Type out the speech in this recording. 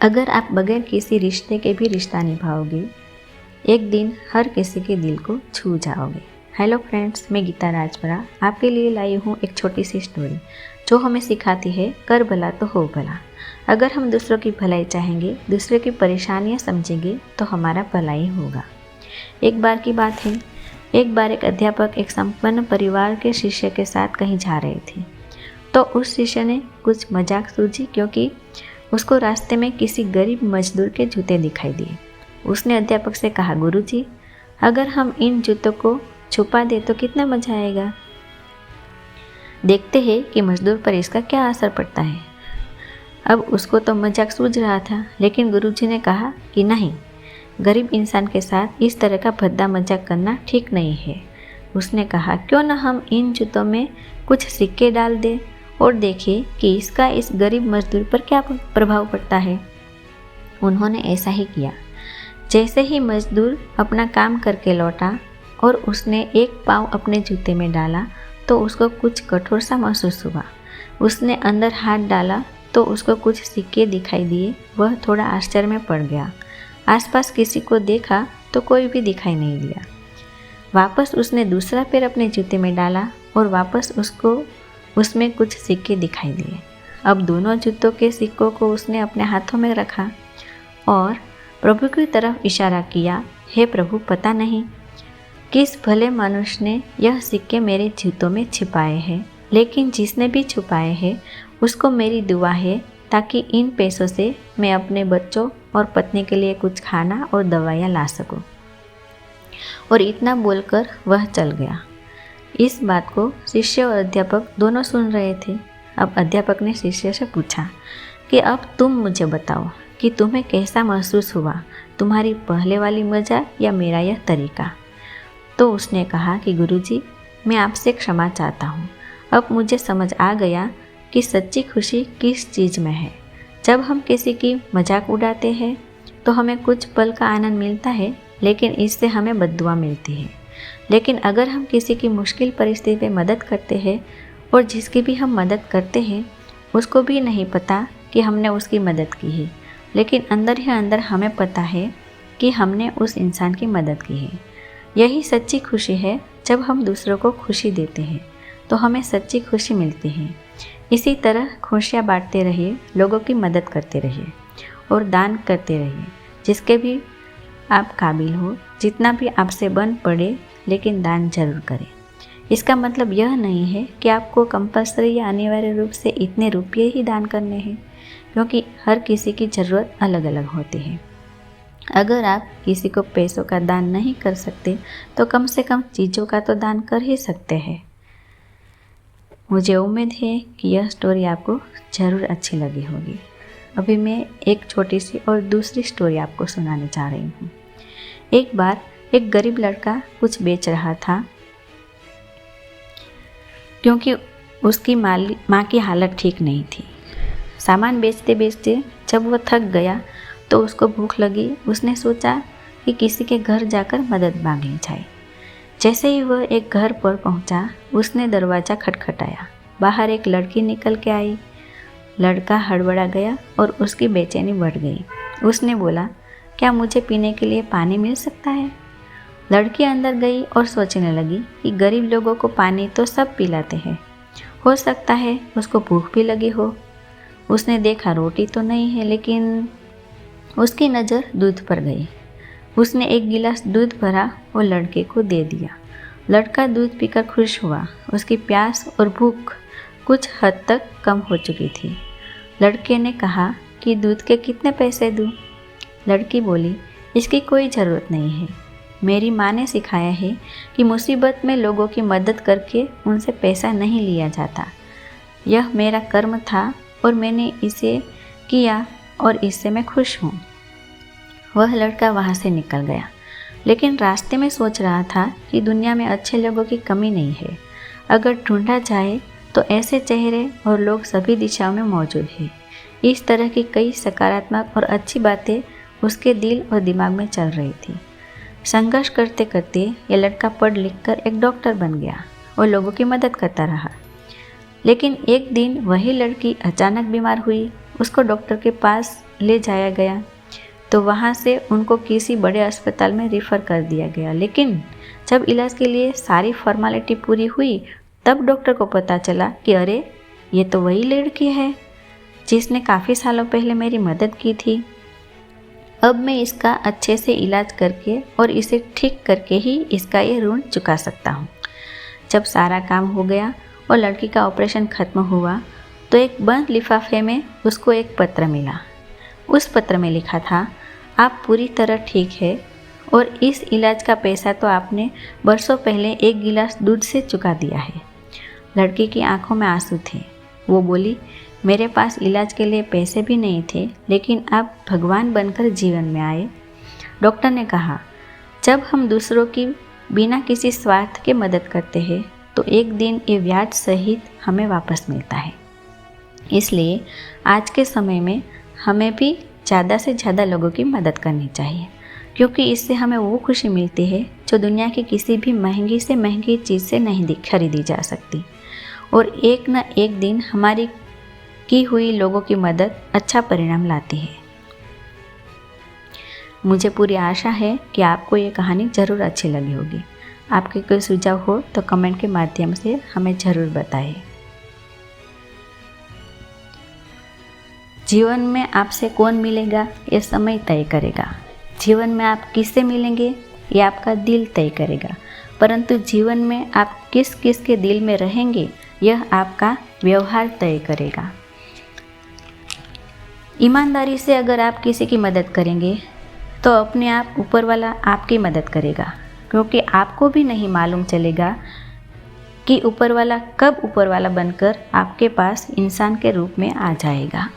अगर आप बगैर किसी रिश्ते के भी रिश्ता निभाओगे, एक दिन हर किसी के दिल को छू जाओगे। हेलो फ्रेंड्स, मैं गीता राजपुरा आपके लिए लाई हूँ एक छोटी सी स्टोरी जो हमें सिखाती है कर भला तो हो भला। अगर हम दूसरों की भलाई चाहेंगे, दूसरे की परेशानियाँ समझेंगे तो हमारा भला ही होगा। एक बार की बात है, एक बार एक अध्यापक एक संपन्न परिवार के शिष्य के साथ कहीं जा रहे थे। तो उस शिष्य ने कुछ मजाक सूझी क्योंकि उसको रास्ते में किसी गरीब मजदूर के जूते दिखाई दिए। उसने अध्यापक से कहा, गुरुजी, अगर हम इन जूतों को छुपा दे तो कितना मजा आएगा। देखते हैं कि मजदूर पर इसका क्या असर पड़ता है। अब उसको तो मजाक सूझ रहा था, लेकिन गुरुजी ने कहा कि नहीं, गरीब इंसान के साथ इस तरह का भद्दा मजाक करना ठीक नहीं है। उसने कहा, क्यों न हम इन जूतों में कुछ सिक्के डाल दें और देखें कि इसका इस गरीब मजदूर पर क्या प्रभाव पड़ता है। उन्होंने ऐसा ही किया। जैसे ही मजदूर अपना काम करके लौटा और उसने एक पाँव अपने जूते में डाला तो उसको कुछ कठोर सा महसूस हुआ। उसने अंदर हाथ डाला तो उसको कुछ सिक्के दिखाई दिए। वह थोड़ा आश्चर्य में पड़ गया। आसपास किसी को देखा तो कोई भी दिखाई नहीं दिया। वापस उसने दूसरा पैर अपने जूते में डाला और वापस उसको उसमें कुछ सिक्के दिखाई दिए। अब दोनों जूतों के सिक्कों को उसने अपने हाथों में रखा और प्रभु की तरफ इशारा किया, हे प्रभु, पता नहीं किस भले मनुष्य ने यह सिक्के मेरे जूतों में छिपाए हैं, लेकिन जिसने भी छुपाए हैं उसको मेरी दुआ है ताकि इन पैसों से मैं अपने बच्चों और पत्नी के लिए कुछ खाना और दवाइयाँ ला सकूं। और इतना बोलकर वह चल गया। इस बात को शिष्य और अध्यापक दोनों सुन रहे थे। अब अध्यापक ने शिष्य से पूछा कि अब तुम मुझे बताओ कि तुम्हें कैसा महसूस हुआ, तुम्हारी पहले वाली मजाक या मेरा यह तरीका। तो उसने कहा कि गुरुजी, मैं आपसे क्षमा चाहता हूँ। अब मुझे समझ आ गया कि सच्ची खुशी किस चीज़ में है। जब हम किसी की मजाक उड़ाते हैं तो हमें कुछ पल का आनंद मिलता है, लेकिन इससे हमें बद्दुआ मिलती है। लेकिन अगर हम किसी की मुश्किल परिस्थिति में मदद करते हैं और जिसकी भी हम मदद करते हैं उसको भी नहीं पता कि हमने उसकी मदद की है, लेकिन अंदर ही अंदर हमें पता है कि हमने उस इंसान की मदद की है। यही सच्ची खुशी है। जब हम दूसरों को खुशी देते हैं तो हमें सच्ची खुशी मिलती है। इसी तरह खुशियाँ बांटते रहिए, लोगों की मदद करते रहिए और दान करते रहिए जिसके भी आप काबिल हो। जितना भी आपसे बन पड़े, लेकिन दान जरूर करें। इसका मतलब यह नहीं है कि आपको कंपल्सरी या अनिवार्य रूप से इतने रुपये ही दान करने हैं, क्योंकि हर किसी की ज़रूरत अलग अलग होती है। अगर आप किसी को पैसों का दान नहीं कर सकते तो कम से कम चीज़ों का तो दान कर ही सकते हैं। मुझे उम्मीद है कि यह स्टोरी आपको ज़रूर अच्छी लगी होगी। अभी मैं एक छोटी सी और दूसरी स्टोरी आपको सुनाने जा रही हूँ। एक बार एक गरीब लड़का कुछ बेच रहा था क्योंकि उसकी माँ की हालत ठीक नहीं थी। सामान बेचते बेचते जब वह थक गया तो उसको भूख लगी। उसने सोचा कि किसी के घर जाकर मदद मांग ली जाए। जैसे ही वह एक घर पर पहुंचा, उसने दरवाज़ा खटखटाया। बाहर एक लड़की निकल के आई। लड़का हड़बड़ा गया और उसकी बेचैनी बढ़ गई। उसने बोला, क्या मुझे पीने के लिए पानी मिल सकता है? लड़की अंदर गई और सोचने लगी कि गरीब लोगों को पानी तो सब पिलाते हैं, हो सकता है उसको भूख भी लगी हो। उसने देखा रोटी तो नहीं है, लेकिन उसकी नज़र दूध पर गई। उसने एक गिलास दूध भरा और लड़के को दे दिया। लड़का दूध पीकर खुश हुआ। उसकी प्यास और भूख कुछ हद तक कम हो चुकी थी। लड़के ने कहा कि दूध के कितने पैसे दूँ? लड़की बोली, इसकी कोई ज़रूरत नहीं है। मेरी माँ ने सिखाया है कि मुसीबत में लोगों की मदद करके उनसे पैसा नहीं लिया जाता। यह मेरा कर्म था और मैंने इसे किया और इससे मैं खुश हूँ। वह लड़का वहाँ से निकल गया, लेकिन रास्ते में सोच रहा था कि दुनिया में अच्छे लोगों की कमी नहीं है। अगर ढूंढा जाए तो ऐसे चेहरे और लोग सभी दिशाओं में मौजूद हैं। इस तरह की कई सकारात्मक और अच्छी बातें उसके दिल और दिमाग में चल रही थी। संघर्ष करते करते ये लड़का पढ़ लिख कर एक डॉक्टर बन गया और लोगों की मदद करता रहा। लेकिन एक दिन वही लड़की अचानक बीमार हुई। उसको डॉक्टर के पास ले जाया गया तो वहाँ से उनको किसी बड़े अस्पताल में रेफ़र कर दिया गया। लेकिन जब इलाज के लिए सारी फॉर्मेलिटी पूरी हुई तब डॉक्टर को पता चला कि अरे ये तो वही लड़की है जिसने काफ़ी सालों पहले मेरी मदद की थी। अब मैं इसका अच्छे से इलाज करके और इसे ठीक करके ही इसका ये ऋण चुका सकता हूँ। जब सारा काम हो गया और लड़की का ऑपरेशन ख़त्म हुआ तो एक बंद लिफाफे में उसको एक पत्र मिला। उस पत्र में लिखा था, आप पूरी तरह ठीक है और इस इलाज का पैसा तो आपने बरसों पहले एक गिलास दूध से चुका दिया है। लड़की की आंखों में आंसू थे। वो बोली, मेरे पास इलाज के लिए पैसे भी नहीं थे, लेकिन आप भगवान बनकर जीवन में आए। डॉक्टर ने कहा, जब हम दूसरों की बिना किसी स्वार्थ के मदद करते हैं तो एक दिन ये ब्याज सहित हमें वापस मिलता है। इसलिए आज के समय में हमें भी ज़्यादा से ज़्यादा लोगों की मदद करनी चाहिए, क्योंकि इससे हमें वो खुशी मिलती है जो दुनिया की किसी भी महंगी से महंगी चीज़ से नहीं खरीदी जा सकती। और एक न एक दिन हमारी की हुई लोगों की मदद अच्छा परिणाम लाती है। मुझे पूरी आशा है कि आपको ये कहानी ज़रूर अच्छी लगी होगी। आपके कोई सुझाव हो तो कमेंट के माध्यम से हमें ज़रूर बताइए। जीवन में आपसे कौन मिलेगा ये समय तय करेगा। जीवन में आप किससे मिलेंगे ये आपका दिल तय करेगा, परंतु जीवन में आप किस किस के दिल में रहेंगे यह आपका व्यवहार तय करेगा। ईमानदारी से अगर आप किसी की मदद करेंगे तो अपने आप ऊपर वाला आपकी मदद करेगा, क्योंकि आपको भी नहीं मालूम चलेगा कि ऊपर वाला कब ऊपर वाला बनकर आपके पास इंसान के रूप में आ जाएगा।